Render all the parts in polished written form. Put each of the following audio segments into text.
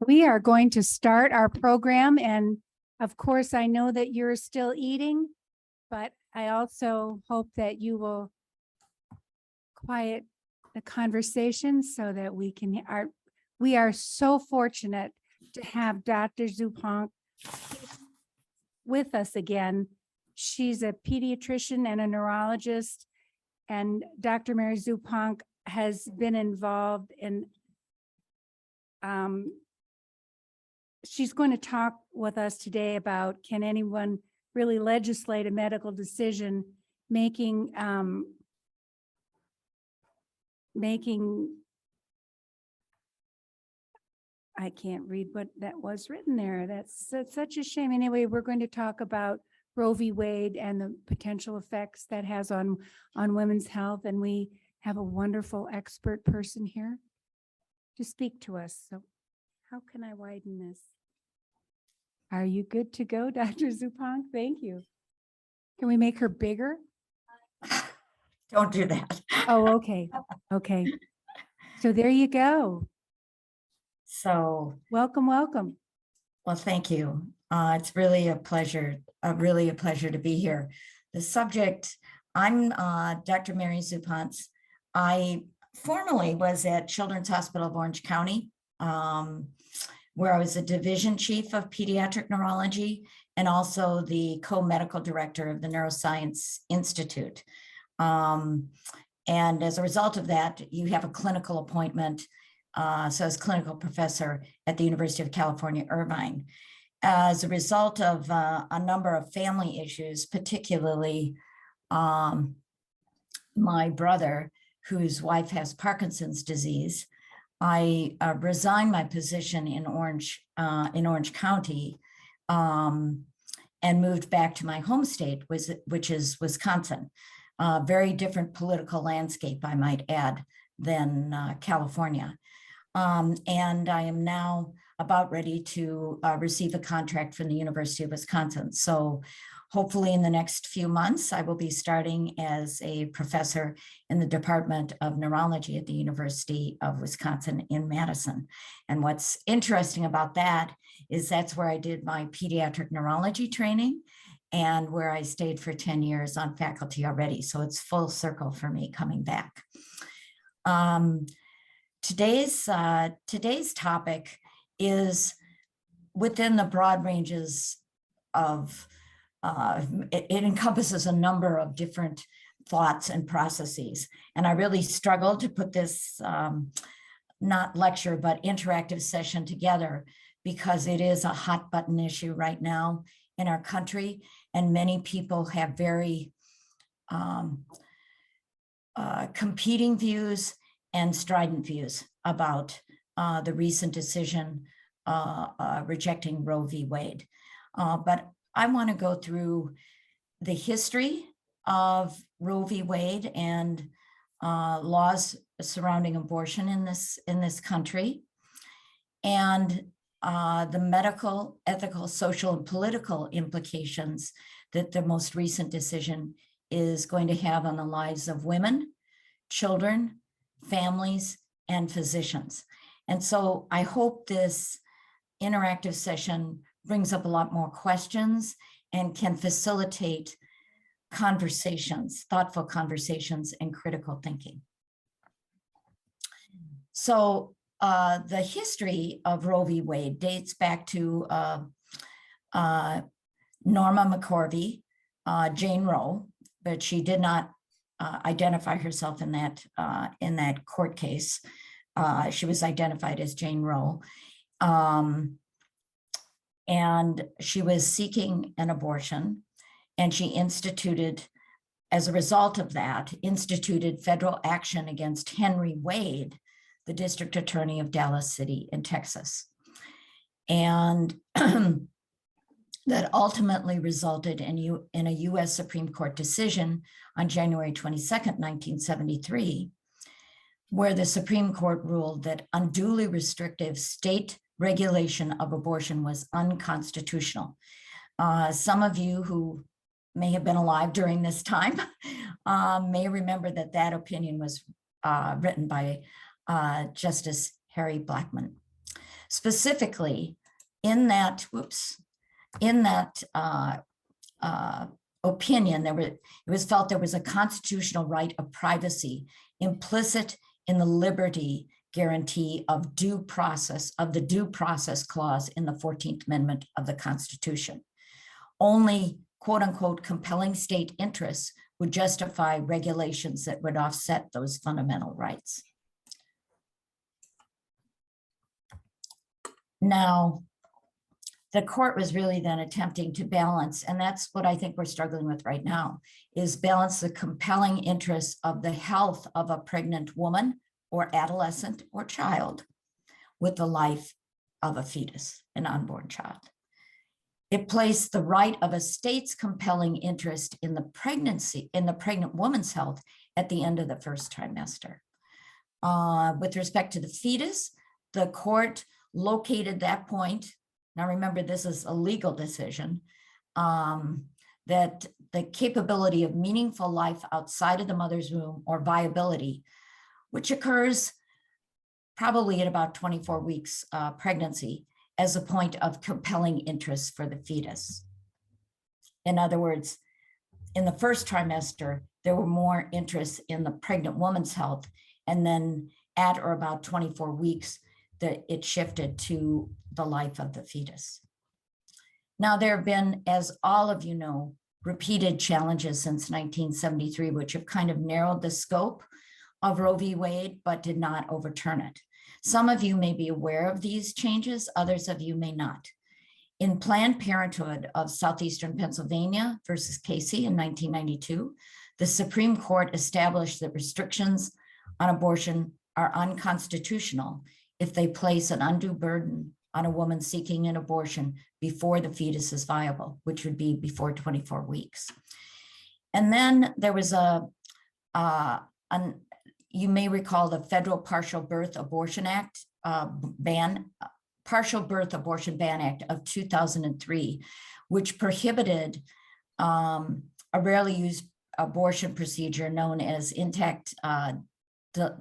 We are going to start our program, and of course, I know that you're still eating, but I also hope that you will quiet the conversation so that we are so fortunate to have Dr. Zupanc with us again. She's a pediatrician and a neurologist, and Dr. Mary Zupanc has been involved in she's going to talk with us today about, can anyone really legislate a medical decision making I can't read what that was written there. That's such a shame. Anyway, we're going to talk about Roe v. Wade and the potential effects that has on women's health. And we have a wonderful expert person here to speak to us. So how can I widen this? Are you good to go, Dr. Zupanc? Thank you. Can we make her bigger? Don't do that. Oh, okay. Okay. So there you go. So welcome. Well, thank you. It's really a pleasure to be here. The subject, I'm Dr. Mary Zupanc. I formerly was at Children's Hospital of Orange County, where I was a division chief of pediatric neurology and also the co-medical director of the Neuroscience Institute. And as a result of that, you have a clinical appointment. So as clinical professor at the University of California, Irvine. As a result of a number of family issues, particularly my brother, whose wife has Parkinson's disease, I resigned my position in Orange County and moved back to my home state, which is Wisconsin. Very different political landscape, I might add, than California. And I am now about ready to receive a contract from the University of Wisconsin. So hopefully in the next few months, I will be starting as a professor in the Department of Neurology at the University of Wisconsin in Madison. And what's interesting about that is that's where I did my pediatric neurology training and where I stayed for 10 years on faculty already. So it's full circle for me coming back. Today's topic is within the broad ranges of, it encompasses a number of different thoughts and processes. And I really struggled to put this, not lecture, but interactive session together because it is a hot button issue right now in our country. And many people have very competing views and strident views about the recent decision rejecting Roe v. Wade. But I want to go through the history of Roe v. Wade and laws surrounding abortion in this country, and the medical, ethical, social, and political implications that the most recent decision is going to have on the lives of women, children, families, and physicians. And so I hope this interactive session brings up a lot more questions and can facilitate conversations, thoughtful conversations, and critical thinking. So the history of Roe v. Wade dates back to Norma McCorvey, Jane Roe, but she did not identify herself in that court case. She was identified as Jane Roe. And she was seeking an abortion, and she instituted, as a result of that, instituted federal action against Henry Wade, the district attorney of Dallas City in Texas. And that ultimately resulted in a US Supreme Court decision on January 22nd, 1973, where the Supreme Court ruled that unduly restrictive state regulation of abortion was unconstitutional. Some of you who may have been alive during this time may remember that opinion was written by Justice Harry Blackmun. Specifically, in that, opinion, it was felt there was a constitutional right of privacy implicit in the liberty guarantee of due process, of the due process clause in the 14th Amendment of the Constitution. Only quote unquote compelling state interests would justify regulations that would offset those fundamental rights. Now, the court was really then attempting to balance, and that's what I think we're struggling with right now, is balance the compelling interests of the health of a pregnant woman or adolescent or child with the life of a fetus, an unborn child. It placed the right of a state's compelling interest in the pregnancy, in the pregnant woman's health at the end of the first trimester. With respect to the fetus, the court located that point. Now remember, this is a legal decision, that the capability of meaningful life outside of the mother's womb or viability, which occurs probably at about 24 weeks pregnancy, as a point of compelling interest for the fetus. In other words, in the first trimester, there were more interests in the pregnant woman's health, and then at or about 24 weeks, that it shifted to the life of the fetus. Now, there have been, as all of you know, repeated challenges since 1973, which have kind of narrowed the scope of Roe v. Wade, but did not overturn it. Some of you may be aware of these changes, others of you may not. In Planned Parenthood of Southeastern Pennsylvania versus Casey in 1992, the Supreme Court established that restrictions on abortion are unconstitutional if they place an undue burden on a woman seeking an abortion before the fetus is viable, which would be before 24 weeks. And then there was you may recall the Federal Partial Birth Abortion Act Partial Birth Abortion Ban Act of 2003, which prohibited a rarely used abortion procedure known as intact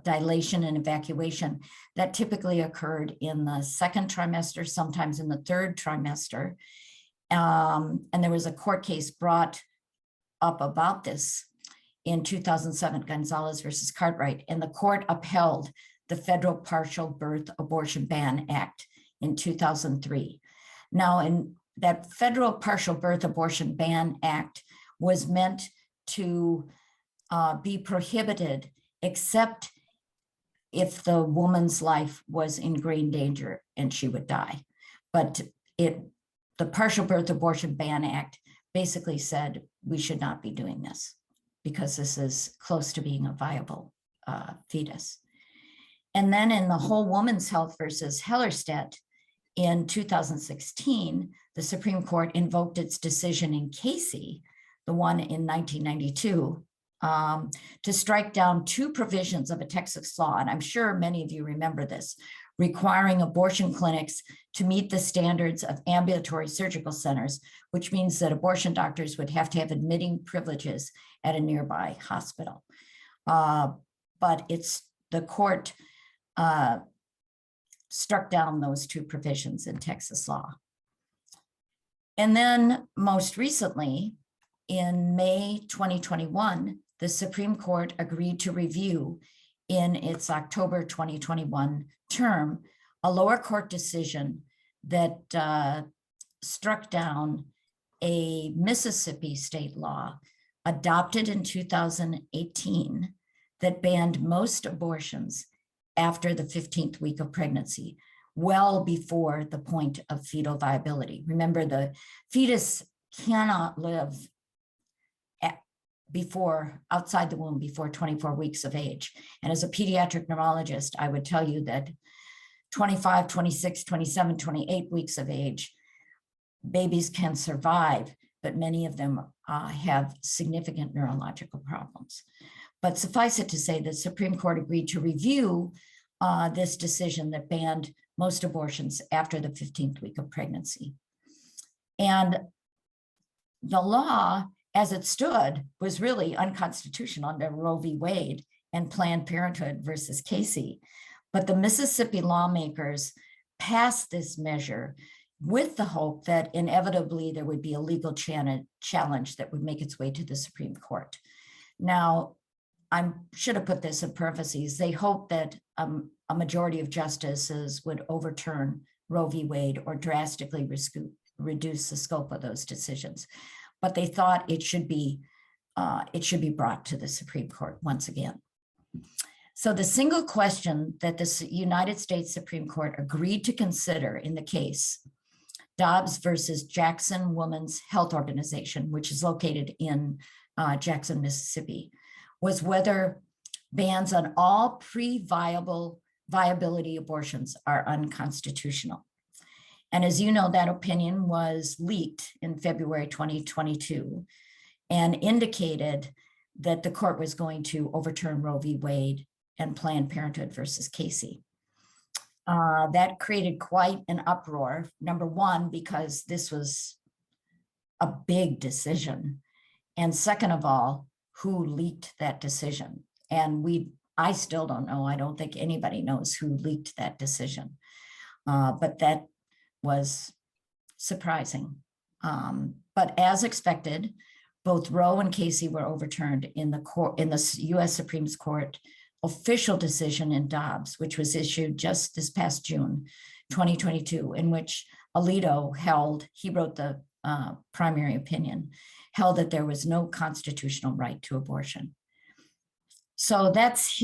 dilation and evacuation that typically occurred in the second trimester, sometimes in the third trimester. And there was a court case brought up about this in 2007, Gonzalez versus Cartwright, and the court upheld the Federal Partial Birth Abortion Ban Act in 2003. Now, in that Federal Partial Birth Abortion Ban Act was meant to be prohibited except if the woman's life was in grave danger and she would die. But the Partial Birth Abortion Ban Act basically said we should not be doing this because this is close to being a viable fetus. And then in the Whole Woman's Health versus Hellerstedt in 2016, the Supreme Court invoked its decision in Casey, the one in 1992, to strike down two provisions of a Texas law, and I'm sure many of you remember this, requiring abortion clinics to meet the standards of ambulatory surgical centers, which means that abortion doctors would have to have admitting privileges at a nearby hospital. But the court struck down those two provisions in Texas law. And then most recently, in May 2021, the Supreme Court agreed to review in its October 2021 term a lower court decision that struck down a Mississippi state law adopted in 2018 that banned most abortions after the 15th week of pregnancy, well before the point of fetal viability. Remember, the fetus cannot live outside the womb before 24 weeks of age. And as a pediatric neurologist, I would tell you that 25, 26, 27, 28 weeks of age, babies can survive, but many of them have significant neurological problems. But suffice it to say, the Supreme Court agreed to review this decision that banned most abortions after the 15th week of pregnancy. And the law, as it stood, was really unconstitutional under Roe v. Wade and Planned Parenthood versus Casey. But the Mississippi lawmakers passed this measure with the hope that inevitably there would be a legal challenge that would make its way to the Supreme Court. Now, I should have put this in parentheses. They hope that a majority of justices would overturn Roe v. Wade or drastically reduce the scope of those decisions. But they thought it should be brought to the Supreme Court once again. So the single question that the United States Supreme Court agreed to consider in the case, Dobbs versus Jackson Women's Health Organization, which is located in Jackson, Mississippi, was whether bans on all pre-viability abortions are unconstitutional. And as you know, that opinion was leaked in February 2022 and indicated that the court was going to overturn Roe v. Wade and Planned Parenthood versus Casey. That created quite an uproar. Number one, because this was a big decision. And second of all, who leaked that decision? And I still don't know. I don't think anybody knows who leaked that decision. But that was surprising. But as expected, both Roe and Casey were overturned in the U.S. Supreme Court official decision in Dobbs, which was issued just this past June 2022, in which Alito he wrote the primary opinion, held that there was no constitutional right to abortion. So that's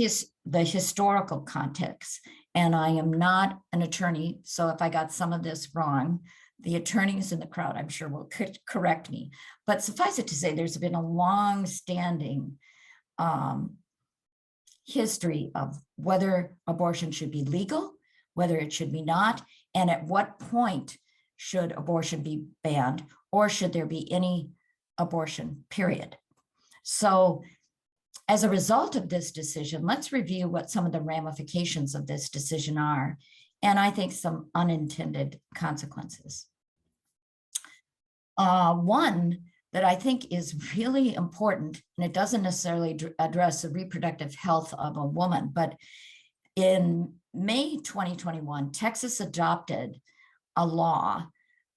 the historical context. And I am not an attorney, so if I got some of this wrong, the attorneys in the crowd, I'm sure, will correct me. But suffice it to say, there's been a long-standing history of whether abortion should be legal, whether it should be not, and at what point should abortion be banned, or should there be any abortion, period. So as a result of this decision, let's review what some of the ramifications of this decision are, and I think some unintended consequences. One that I think is really important, and it doesn't necessarily address the reproductive health of a woman, but in May 2021, Texas adopted a law,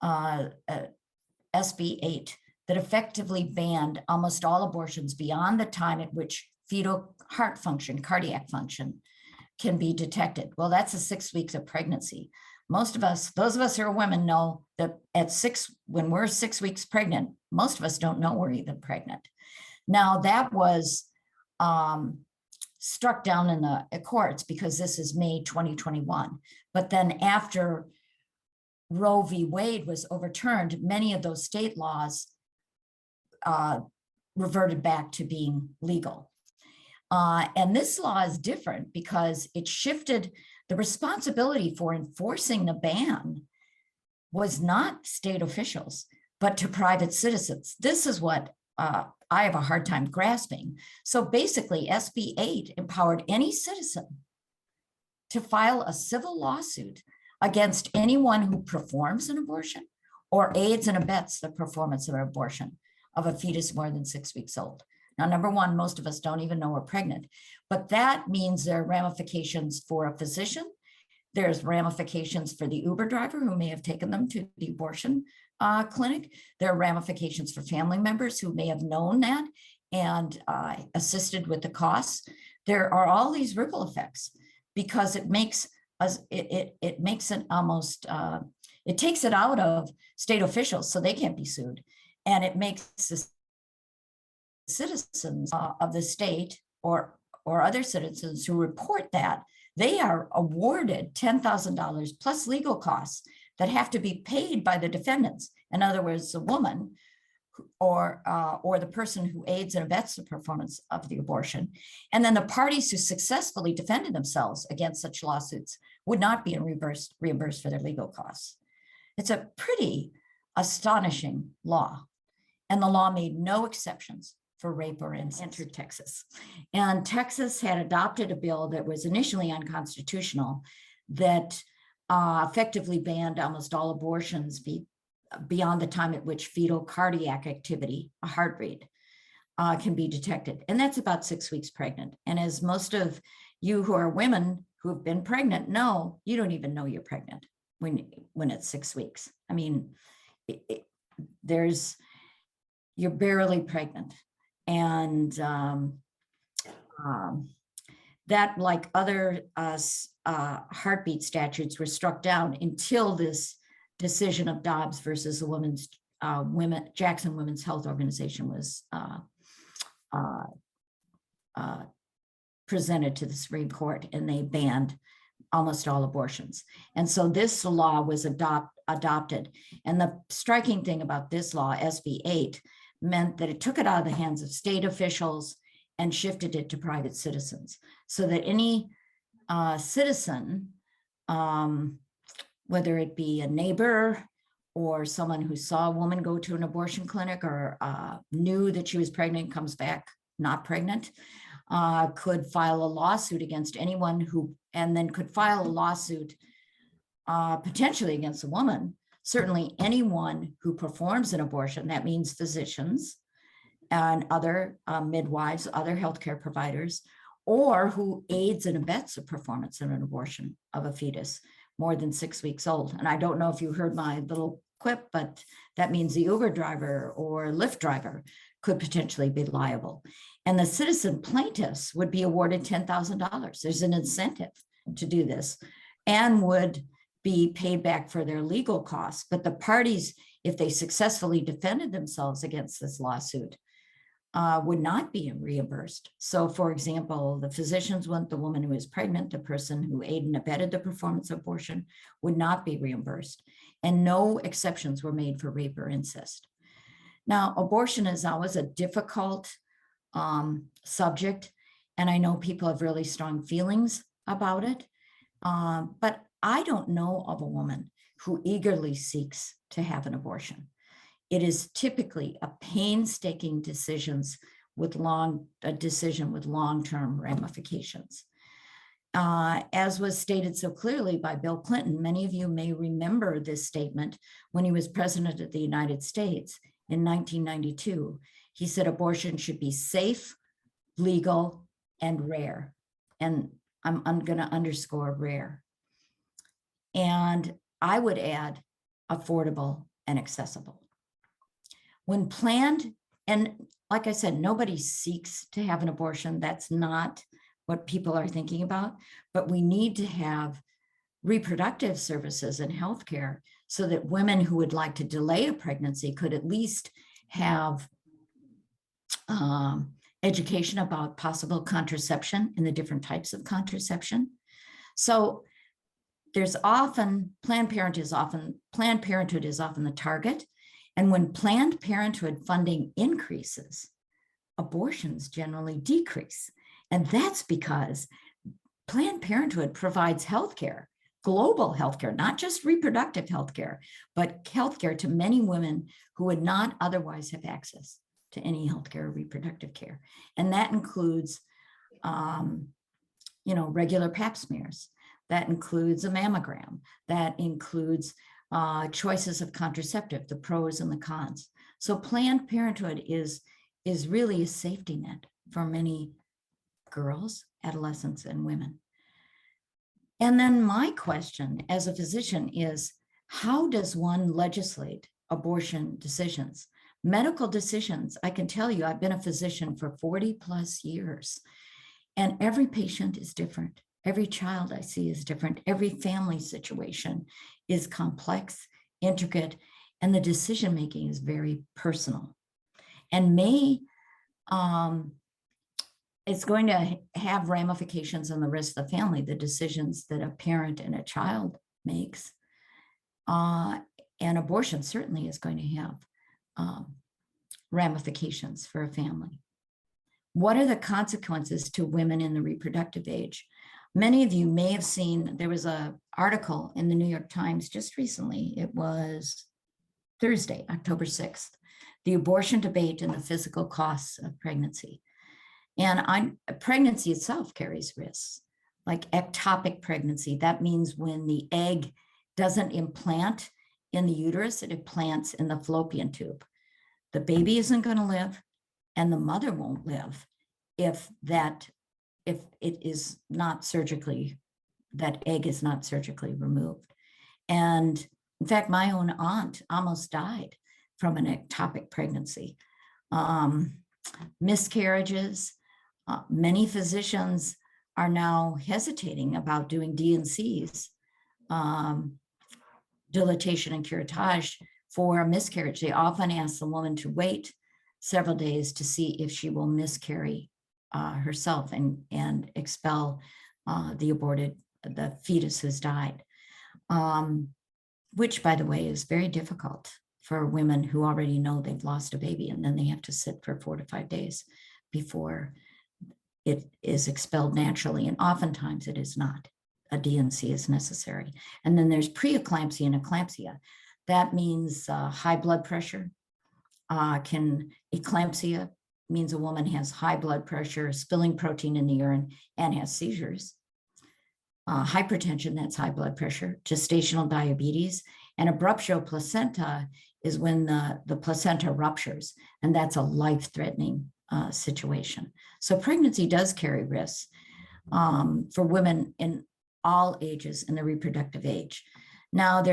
SB 8, that effectively banned almost all abortions beyond the time at which fetal heart function, cardiac function, can be detected. Well, that's 6 weeks of pregnancy. Most of us, those of us who are women, know that when we're 6 weeks pregnant, most of us don't know we're even pregnant. Now, that was struck down in the courts because this is May 2021. But then after Roe v. Wade was overturned, many of those state laws reverted back to being legal. And this law is different because it shifted the responsibility for enforcing the ban was not state officials, but to private citizens. This is what I have a hard time grasping. So basically, SB 8 empowered any citizen to file a civil lawsuit against anyone who performs an abortion or aids and abets the performance of an abortion of a fetus more than 6 weeks old. Now, number one, most of us don't even know we're pregnant, but that means there are ramifications for a physician. There's ramifications for the Uber driver who may have taken them to the abortion clinic. There are ramifications for family members who may have known that and assisted with the costs. There are all these ripple effects because it makes us, it makes it almost, it takes it out of state officials so they can't be sued. And it makes the citizens of the state or other citizens who report that, they are awarded $10,000 plus legal costs that have to be paid by the defendants. In other words, the woman or the person who aids and abets the performance of the abortion. And then the parties who successfully defended themselves against such lawsuits would not be reimbursed for their legal costs. It's a pretty astonishing law. And the law made no exceptions for rape or incest. Entered Texas. And Texas had adopted a bill that was initially unconstitutional that effectively banned almost all abortions beyond the time at which fetal cardiac activity, a heart rate, can be detected. And that's about 6 weeks pregnant. And as most of you who are women who have been pregnant know, you don't even know you're pregnant. when it's 6 weeks. I mean, there's, you're barely pregnant. And that, like other heartbeat statutes, were struck down until this decision of Dobbs versus the Jackson Women's Health Organization was presented to the Supreme Court, and they banned almost all abortions. And so this law was adopted. And the striking thing about this law, SB 8, meant that it took it out of the hands of state officials and shifted it to private citizens, so that any citizen, whether it be a neighbor or someone who saw a woman go to an abortion clinic, or knew that she was pregnant, comes back not pregnant, could file a lawsuit against anyone who, and then could file a lawsuit potentially against a woman. Certainly anyone who performs an abortion, that means physicians and other midwives, other healthcare providers, or who aids and abets the performance of an abortion of a fetus more than 6 weeks old. And I don't know if you heard my little quip, but that means the Uber driver or Lyft driver could potentially be liable. And the citizen plaintiffs would be awarded $10,000. There's an incentive to do this, and would be paid back for their legal costs. But the parties, if they successfully defended themselves against this lawsuit, would not be reimbursed. So, for example, the physicians want the woman who is pregnant, the person who aided and abetted the performance of abortion, would not be reimbursed. And no exceptions were made for rape or incest. Now, abortion is always a difficult subject, and I know people have really strong feelings about it, but I don't know of a woman who eagerly seeks to have an abortion. It is typically a painstaking decision with long-term ramifications. As was stated so clearly by Bill Clinton, many of you may remember this statement when he was president of the United States in 1992. He said abortion should be safe, legal, and rare. And I'm going to underscore rare. And I would add affordable and accessible. When planned, and like I said, nobody seeks to have an abortion. That's not what people are thinking about, but we need to have reproductive services and healthcare so that women who would like to delay a pregnancy could at least have education about possible contraception and the different types of contraception. So there's often, Planned Parenthood is often the target. And when Planned Parenthood funding increases, abortions generally decrease. And that's because Planned Parenthood provides healthcare, global healthcare, not just reproductive healthcare, but healthcare to many women who would not otherwise have access to any healthcare or reproductive care. And that includes, regular pap smears. That includes a mammogram. That includes choices of contraceptive, the pros and the cons. So Planned Parenthood is really a safety net for many girls, adolescents, and women. And then my question as a physician is, how does one legislate abortion decisions? Medical decisions, I can tell you, I've been a physician for 40 plus years, and every patient is different. Every child I see is different. Every family situation is complex, intricate, and the decision-making is very personal. And it's going to have ramifications on the rest of the family, the decisions that a parent and a child makes. And abortion certainly is going to have ramifications for a family. What are the consequences to women in the reproductive age? Many of you may have seen, there was an article in the New York Times just recently. It was Thursday, October 6th, the abortion debate and the physical costs of pregnancy. And pregnancy itself carries risks, like ectopic pregnancy. That means when the egg doesn't implant in the uterus, it implants in the fallopian tube. The baby isn't going to live, and the mother won't live if it is not surgically, that egg is not surgically removed. And in fact, my own aunt almost died from an ectopic pregnancy. Miscarriages, many physicians are now hesitating about doing D&Cs, dilatation and curettage, for a miscarriage. They often ask the woman to wait several days to see if she will miscarry herself and expel the fetus who's died, which, by the way, is very difficult for women who already know they've lost a baby, and then they have to sit for 4 to 5 days before it is expelled naturally. And oftentimes it is not. A D&C is necessary. And then there's preeclampsia and eclampsia. That means high blood pressure. Eclampsia means a woman has high blood pressure, spilling protein in the urine, and has seizures. Hypertension, that's high blood pressure. Gestational diabetes. And abruptio placenta is when the placenta ruptures, and that's a life-threatening situation. So pregnancy does carry risks for women in all ages in the reproductive age. Now,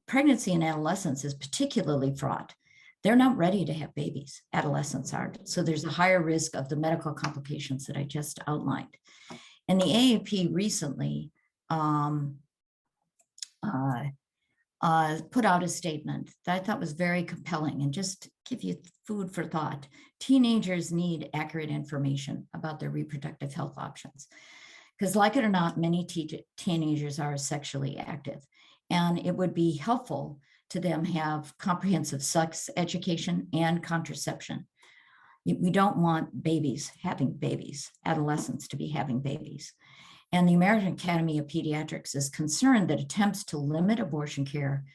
pregnancy in adolescence is particularly fraught. They're not ready to have babies. Adolescents aren't. So there's a higher risk of the medical complications that I just outlined. And the AAP recently put out a statement that I thought was very compelling, and just to give you food for thought. Teenagers need accurate information about their reproductive health options, because, like it or not, many teenagers are sexually active, and it would be helpful to them have comprehensive sex education and contraception. We don't want babies having babies, adolescents to be having babies. And the American Academy of Pediatrics is concerned that attempts to limit abortion care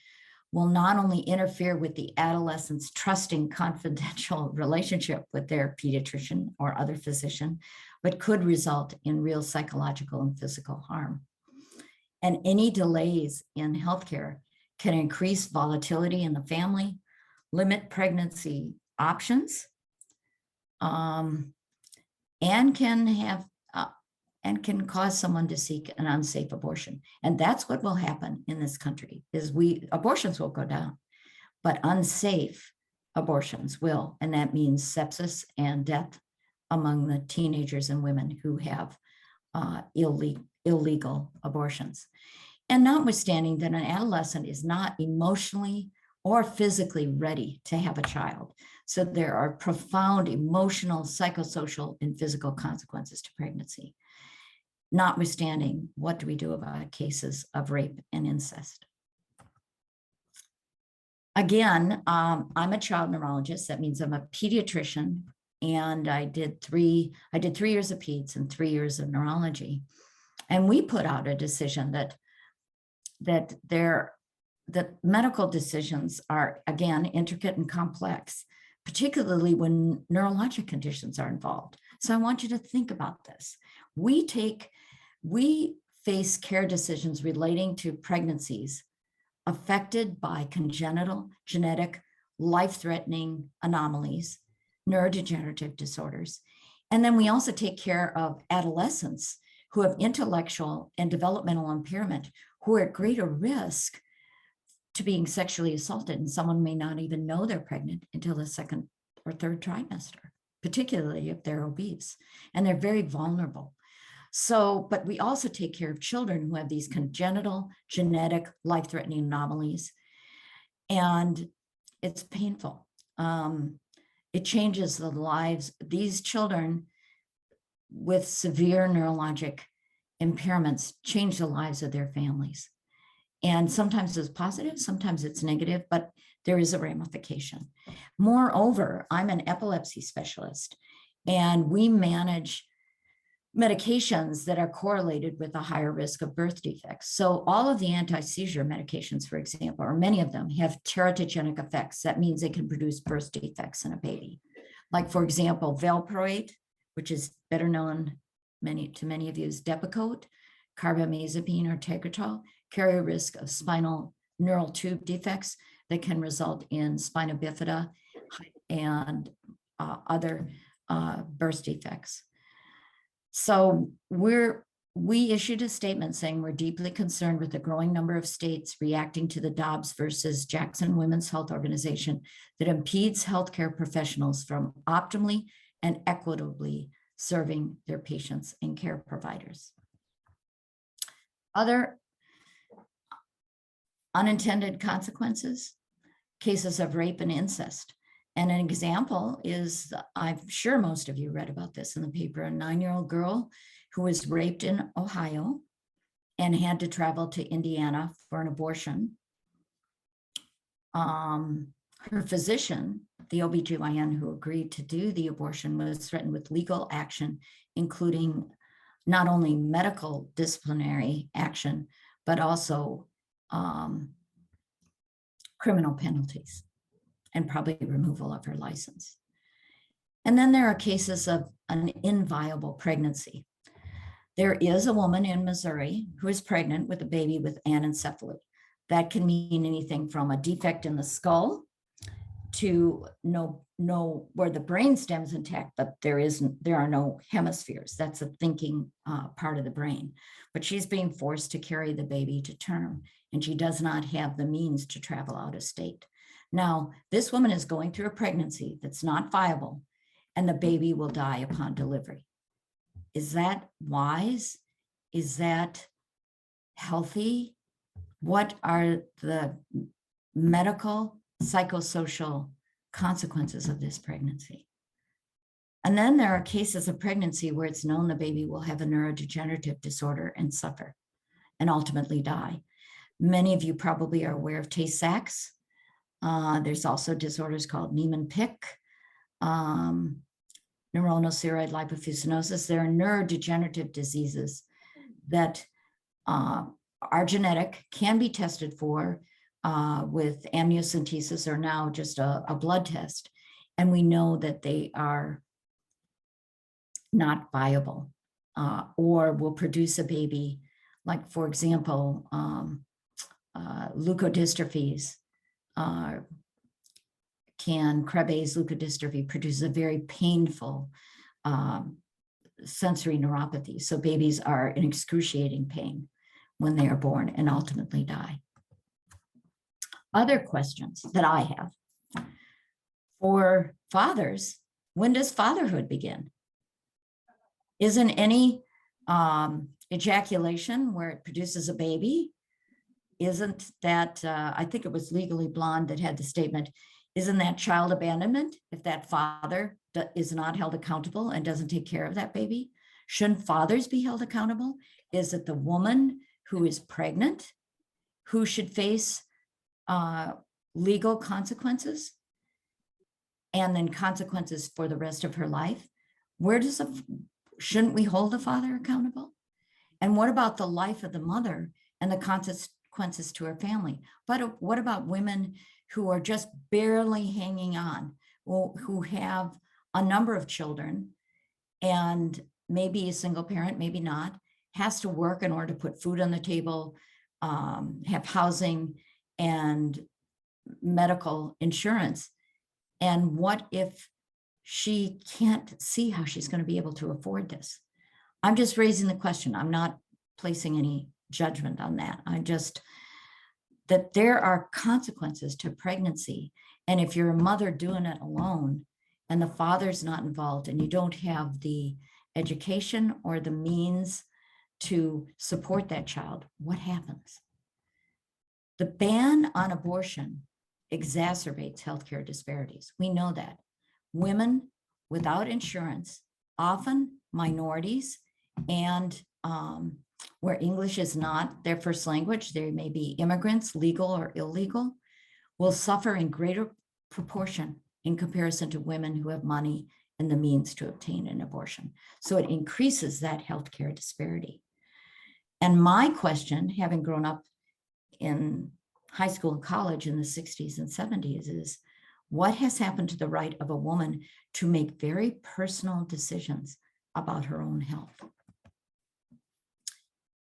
will not only interfere with the adolescent's trusting confidential relationship with their pediatrician or other physician, but could result in real psychological and physical harm. And any delays in healthcare can increase volatility in the family, limit pregnancy options, and can cause someone to seek an unsafe abortion. And that's what will happen in this country, is abortions will go down, but unsafe abortions will. And that means sepsis and death among the teenagers and women who have illegal abortions. And notwithstanding that an adolescent is not emotionally or physically ready to have a child. So there are profound emotional, psychosocial, and physical consequences to pregnancy. Notwithstanding, what do we do about cases of rape and incest? Again, I'm a child neurologist. That means I'm a pediatrician, and I did 3 years of peds and 3 years of neurology. And we put out a decision that medical decisions are, again, intricate and complex, particularly when neurologic conditions are involved. So I want you to think about this. We face care decisions relating to pregnancies affected by congenital, genetic, life-threatening anomalies, neurodegenerative disorders. And then we also take care of adolescents who have intellectual and developmental impairment, who are at greater risk to being sexually assaulted. And someone may not even know they're pregnant until the 2nd or 3rd trimester, particularly if they're obese, and they're very vulnerable. So, but we also take care of children who have these congenital, genetic, life-threatening anomalies, and it's painful. It changes the lives. These children with severe neurologic impairments change the lives of their families. And sometimes it's positive, sometimes it's negative, but there is a ramification. Moreover, I'm an epilepsy specialist, and we manage medications that are correlated with a higher risk of birth defects. So all of the anti-seizure medications, for example, or many of them, have teratogenic effects. That means they can produce birth defects in a baby. Like, for example, valproate, which is better known to many of you as Depakote, carbamazepine or Tegretol, carry a risk of spinal neural tube defects that can result in spina bifida and other birth defects. So we're we issued a statement saying we're deeply concerned with the growing number of states reacting to the Dobbs versus Jackson Women's Health Organization that impedes healthcare professionals from optimally and equitably serving their patients and care providers. Other unintended consequences, cases of rape and incest. And an example is, I'm sure most of you read about this in the paper, a 9-year-old girl who was raped in Ohio and had to travel to Indiana for an abortion. Her physician, the OBGYN who agreed to do the abortion, was threatened with legal action, including not only medical disciplinary action, but also criminal penalties and probably removal of her license. And then there are cases of an inviable pregnancy. There is a woman in Missouri who is pregnant with a baby with anencephaly. That can mean anything from a defect in the skull to no where the brain stem's intact, but there are no hemispheres. That's a thinking part of the brain. But she's being forced to carry the baby to term, and she does not have the means to travel out of state. Now, this woman is going through a pregnancy that's not viable, and the baby will die upon delivery. Is that wise? Is that healthy? What are the medical, psychosocial consequences of this pregnancy? And then there are cases of pregnancy where it's known the baby will have a neurodegenerative disorder and suffer and ultimately die. Many of you probably are aware of Tay-Sachs. There's also disorders called Niemann-Pick, neuronal ceroid lipofuscinosis. There are neurodegenerative diseases that are genetic, can be tested for with amniocentesis or now just a blood test. And we know that they are not viable or will produce a baby, like, for example, leukodystrophies. Krabbe's leukodystrophy produces a very painful sensory neuropathy. So babies are in excruciating pain when they are born and ultimately die. Other questions that I have for fathers: when does fatherhood begin? Isn't any ejaculation where it produces a baby, isn't that, I think it was Legally Blonde that had the statement, isn't that child abandonment if that father is not held accountable and doesn't take care of that baby? Shouldn't fathers be held accountable? Is it the woman who is pregnant who should face legal consequences and then consequences for the rest of her life? Shouldn't we hold the father accountable? And what about the life of the mother and the consequences to her family? But what about women who are just barely hanging on, who have a number of children and maybe a single parent, maybe not, has to work in order to put food on the table, have housing and medical insurance? And what if she can't see how she's going to be able to afford this? I'm just raising the question. I'm not placing any judgment on that. That there are consequences to pregnancy. And if you're a mother doing it alone and the father's not involved and you don't have the education or the means to support that child, what happens? The ban on abortion exacerbates healthcare disparities. We know that. Women without insurance, often minorities, and where English is not their first language, they may be immigrants, legal or illegal, will suffer in greater proportion in comparison to women who have money and the means to obtain an abortion. So it increases that healthcare disparity. And my question, having grown up in high school and college in the 60s and 70s, is what has happened to the right of a woman to make very personal decisions about her own health?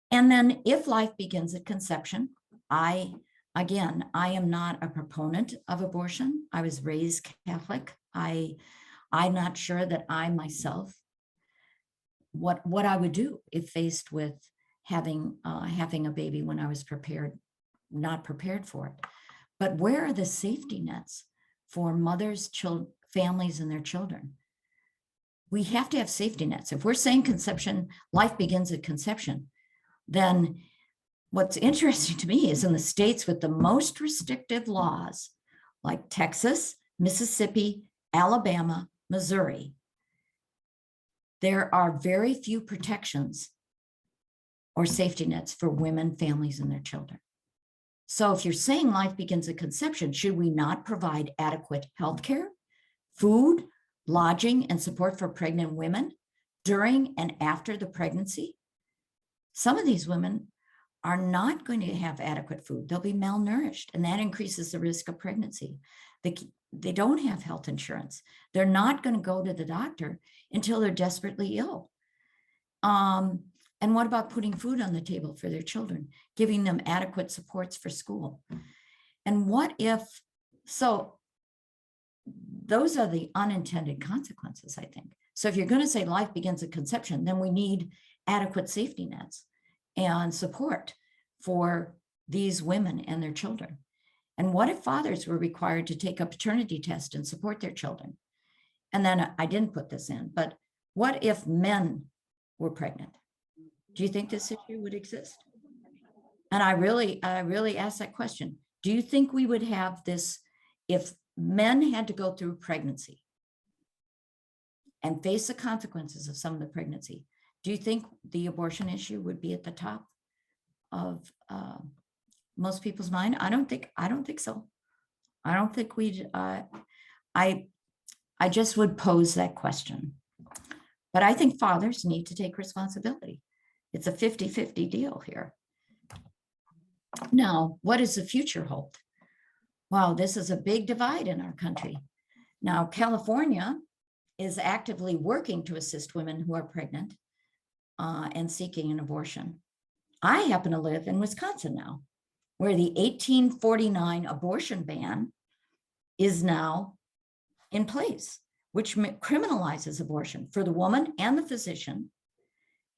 And then if life begins at conception, I am not a proponent of abortion. I was raised Catholic. I'm not sure that I myself what I would do if faced with having a baby when I was not prepared for it. But where are the safety nets for mothers, families, and their children? We have to have safety nets. If we're saying life begins at conception, then what's interesting to me is in the states with the most restrictive laws, like Texas, Mississippi, Alabama, Missouri, there are very few protections or safety nets for women, families, and their children. So if you're saying life begins at conception, should we not provide adequate health care, food, lodging, and support for pregnant women during and after the pregnancy? Some of these women are not going to have adequate food. They'll be malnourished, and that increases the risk of pregnancy. They don't have health insurance. They're not going to go to the doctor until they're desperately ill. And what about putting food on the table for their children, giving them adequate supports for school? And what if, so those are the unintended consequences, I think. So if you're going to say life begins at conception, then we need adequate safety nets and support for these women and their children. And what if fathers were required to take a paternity test and support their children? And then I didn't put this in, but what if men were pregnant? Do you think this issue would exist? And I really asked that question. Do you think we would have this if men had to go through pregnancy and face the consequences of some of the pregnancy? Do you think the abortion issue would be at the top of most people's mind? I don't think so. I don't think we'd, I just would pose that question. But I think fathers need to take responsibility. It's a 50-50 deal here. Now, what does the future hold? Wow, this is a big divide in our country. Now, California is actively working to assist women who are pregnant and seeking an abortion. I happen to live in Wisconsin now, where the 1849 abortion ban is now in place, which criminalizes abortion for the woman and the physician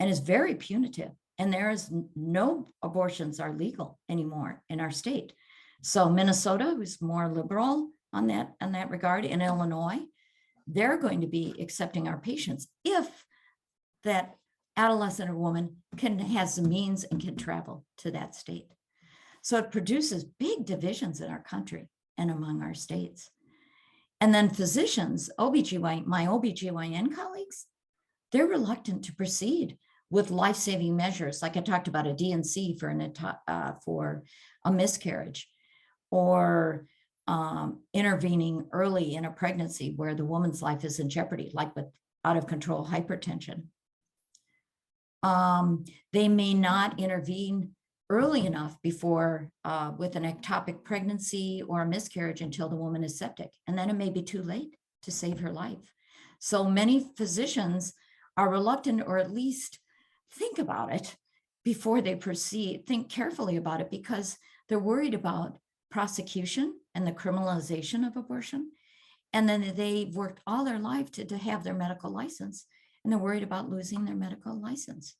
and is very punitive. And there is no abortions are legal anymore in our state. So Minnesota, who's more liberal on that regard, in Illinois, they're going to be accepting our patients if that adolescent or woman has the means and can travel to that state. So it produces big divisions in our country and among our states. And then physicians, my OBGYN colleagues, they're reluctant to proceed with life-saving measures, like I talked about a DNC for a miscarriage, or intervening early in a pregnancy where the woman's life is in jeopardy, like with out-of-control hypertension. They may not intervene early enough before with an ectopic pregnancy or a miscarriage until the woman is septic, and then it may be too late to save her life. So many physicians are reluctant, or at least think about it before they proceed, think carefully about it, because they're worried about prosecution and the criminalization of abortion. And then they've worked all their life to have their medical license, and they're worried about losing their medical license.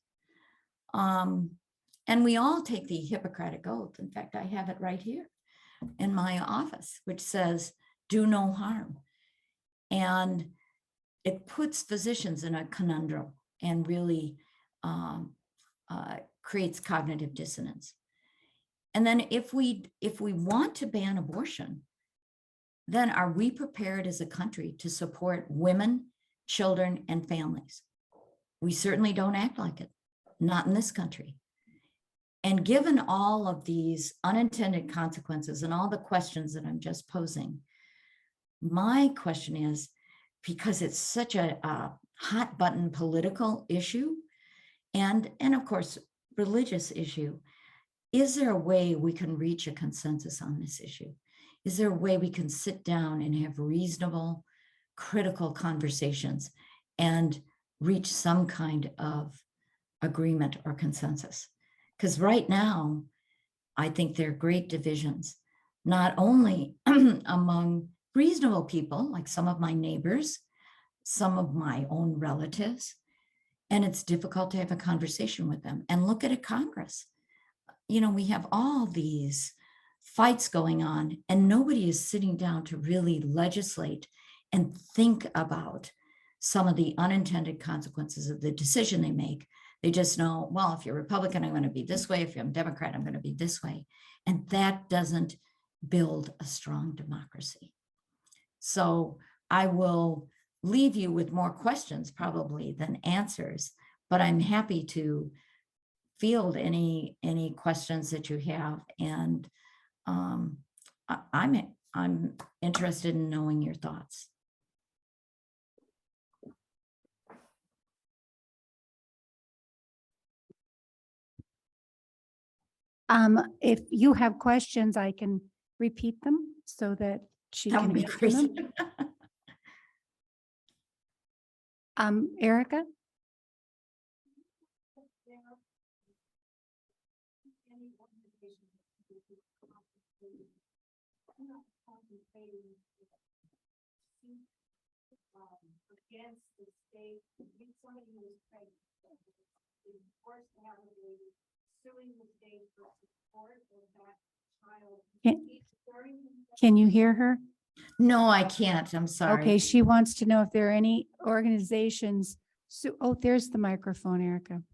And we all take the Hippocratic Oath. In fact, I have it right here in my office, which says, do no harm. And it puts physicians in a conundrum and really creates cognitive dissonance. And then if we want to ban abortion, then are we prepared as a country to support women, children, and families? We certainly don't act like it, not in this country. And given all of these unintended consequences and all the questions that I'm just posing, my question is, because it's such a hot button political issue and of course, religious issue, is there a way we can reach a consensus on this issue? Is there a way we can sit down and have reasonable, critical conversations and reach some kind of agreement or consensus? Because right now, I think there are great divisions, not only among reasonable people, like some of my neighbors, some of my own relatives, And it's difficult to have a conversation with them. And look at a Congress. You know, we have all these fights going on, and nobody is sitting down to really legislate and think about some of the unintended consequences of the decision they make. They just know, well, if you're Republican, I'm going to be this way. If I'm Democrat, I'm going to be this way. And that doesn't build a strong democracy. So I will leave you with more questions probably than answers, but I'm happy to field any questions that you have. And I'm interested in knowing your thoughts. If you have questions, I can repeat them so that she That can would be answer great. them. Erica? Against the state, somebody who was pregnant, forced to have a baby, suing the state for support of that child. Can you hear her? No, I can't. I'm sorry. Okay, she wants to know if there are any organizations. So, oh, there's the microphone, Erica.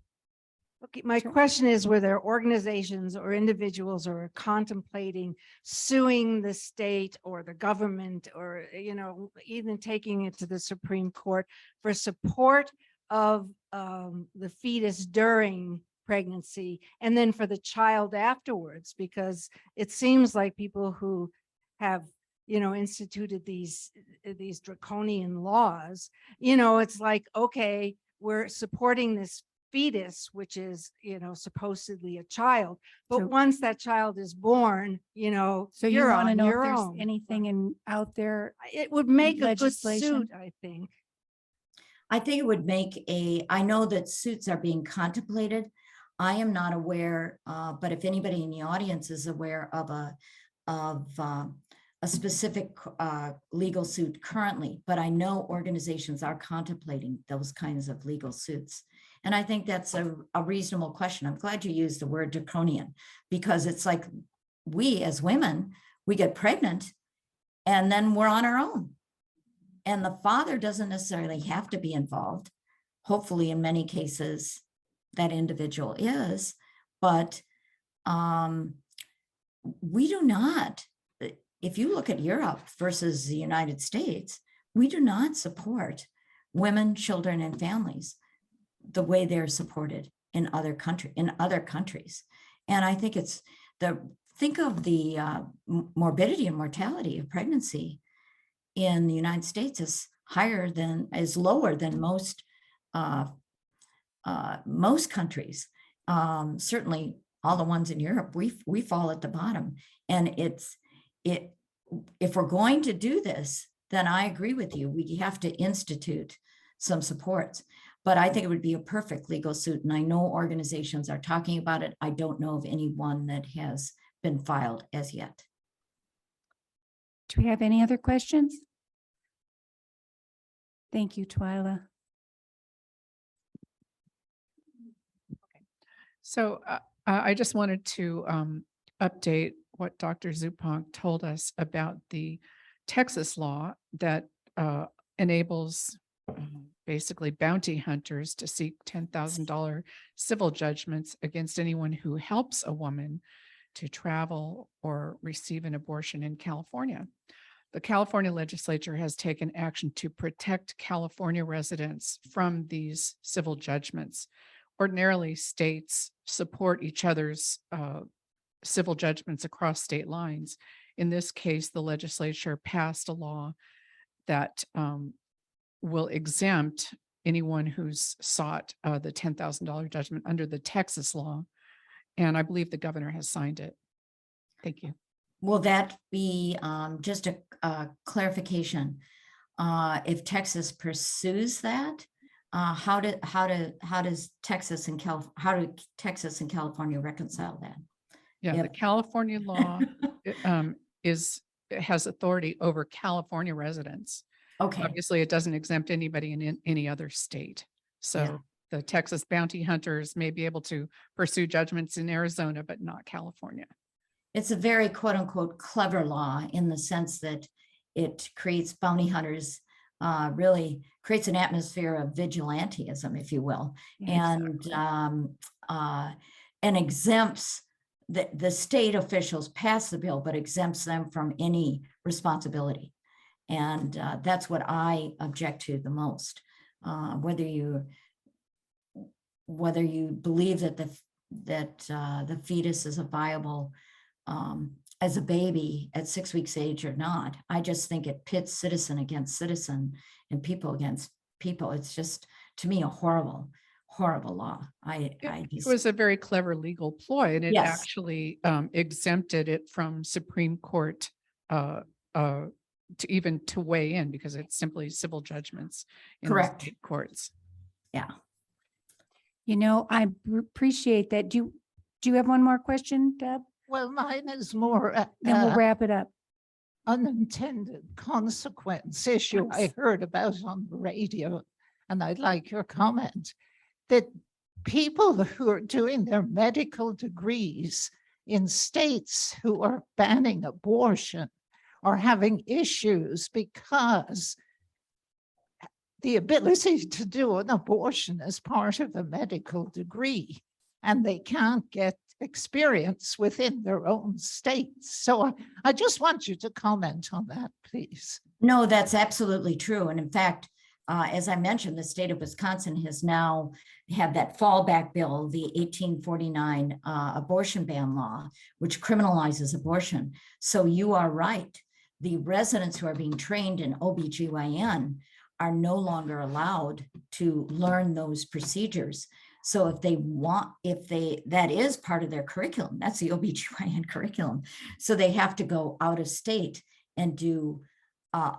Okay, my Sure. question is, were there organizations or individuals who are contemplating suing the state or the government, or, you know, even taking it to the Supreme Court for support of the fetus during pregnancy and then for the child afterwards? Because it seems like people who have, you know, instituted these draconian laws, you know, it's like, okay, we're supporting this fetus, which is, you know, supposedly a child, but So- once that child is born, you know, So you you're want to on know if your there's own. anything out there? It would make a good legislation? suit, I think. I think it would make I know that suits are being contemplated. I am not aware, but if anybody in the audience is aware of a specific legal suit currently, but I know organizations are contemplating those kinds of legal suits. And I think that's a reasonable question. I'm glad you used the word draconian, because it's like we as women, we get pregnant and then we're on our own. And the father doesn't necessarily have to be involved. Hopefully, in many cases, that individual is, but we do not. If you look at Europe versus the United States, we do not support women, children, and families the way they're supported in other countries. And I think think of the morbidity and mortality of pregnancy in the United States is lower than most countries. Certainly all the ones in Europe, we fall at the bottom. And if we're going to do this, then I agree with you. We have to institute some supports. But I think it would be a perfect legal suit. And I know organizations are talking about it. I don't know of any one that has been filed as yet. Do we have any other questions? Thank you, Twyla. So I just wanted to update what Dr. Zupong told us about the Texas law that enables basically bounty hunters to seek $10,000 civil judgments against anyone who helps a woman to travel or receive an abortion in California. The California legislature has taken action to protect California residents from these civil judgments. Ordinarily, states support each other's civil judgments across state lines. In this case, the legislature passed a law that will exempt anyone who's sought the $10,000 judgment under the Texas law. And I believe the governor has signed it. Thank you. Will that be just a clarification? If Texas pursues that, how does Texas and California reconcile that? Yeah, the California law has authority over California residents. Okay. Obviously, it doesn't exempt anybody in any other state. So the Texas bounty hunters may be able to pursue judgments in Arizona, but not California. It's a very quote unquote clever law in the sense that it creates bounty hunters, really creates an atmosphere of vigilantism, if you will, Yeah, and exempts the state officials pass the bill, but exempts them from any responsibility. And that's what I object to the most. Whether you believe that the fetus is a viable as a baby at 6 weeks age or not, I just think it pits citizen against citizen and people against people. It's just, to me, a horrible law. It was a very clever legal ploy, and it Yes. actually exempted it from Supreme Court to weigh in, because it's simply civil judgments in the Correct. state courts. Yeah. I appreciate that. Do you have one more question, Deb? Well, mine is more Then we'll wrap it up. unintended consequence issue I heard about on the radio, and I'd like your comment, that people who are doing their medical degrees in states who are banning abortion are having issues because the ability to do an abortion is part of a medical degree, and they can't get experience within their own states. So I just want you to comment on that, please. No, that's absolutely true. And in fact, as I mentioned, the state of Wisconsin has now had that fallback bill, the 1849 abortion ban law, which criminalizes abortion. So you are right. The residents who are being trained in OBGYN are no longer allowed to learn those procedures. So that is part of their curriculum. That's the OBGYN curriculum. So they have to go out of state and do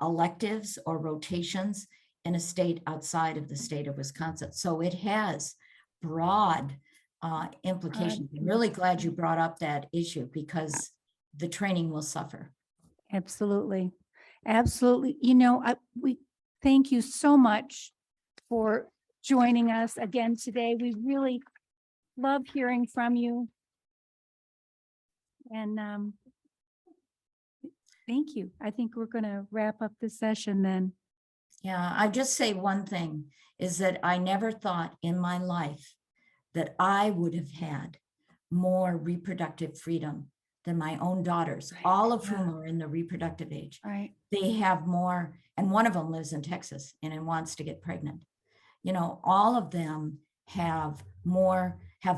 electives or rotations in a state outside of the state of Wisconsin. So it has broad implications. I'm really glad you brought up that issue because the training will suffer. Absolutely. Absolutely. We thank you so much for joining us again today. We really love hearing from you. And thank you. I think we're going to wrap up the session then. Yeah, I just say one thing is that I never thought in my life that I would have had more reproductive freedom than my own daughters, Right. all of whom are in the reproductive age. Right. They have more, and one of them lives in Texas and wants to get pregnant. All of them have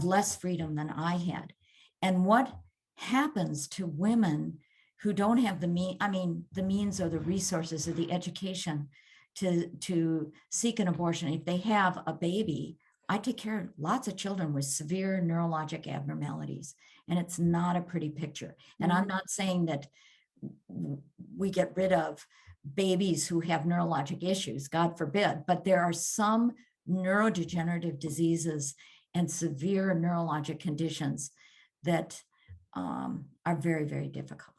less freedom than I had. And what happens to women who don't have the means or the resources or the education to seek an abortion? If they have a baby, I take care of lots of children with severe neurologic abnormalities, and it's not a pretty picture. And I'm not saying that we get rid of babies who have neurologic issues, God forbid, but there are some neurodegenerative diseases and severe neurologic conditions that are very, very difficult.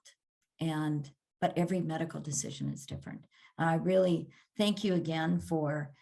But every medical decision is different. I really thank you again for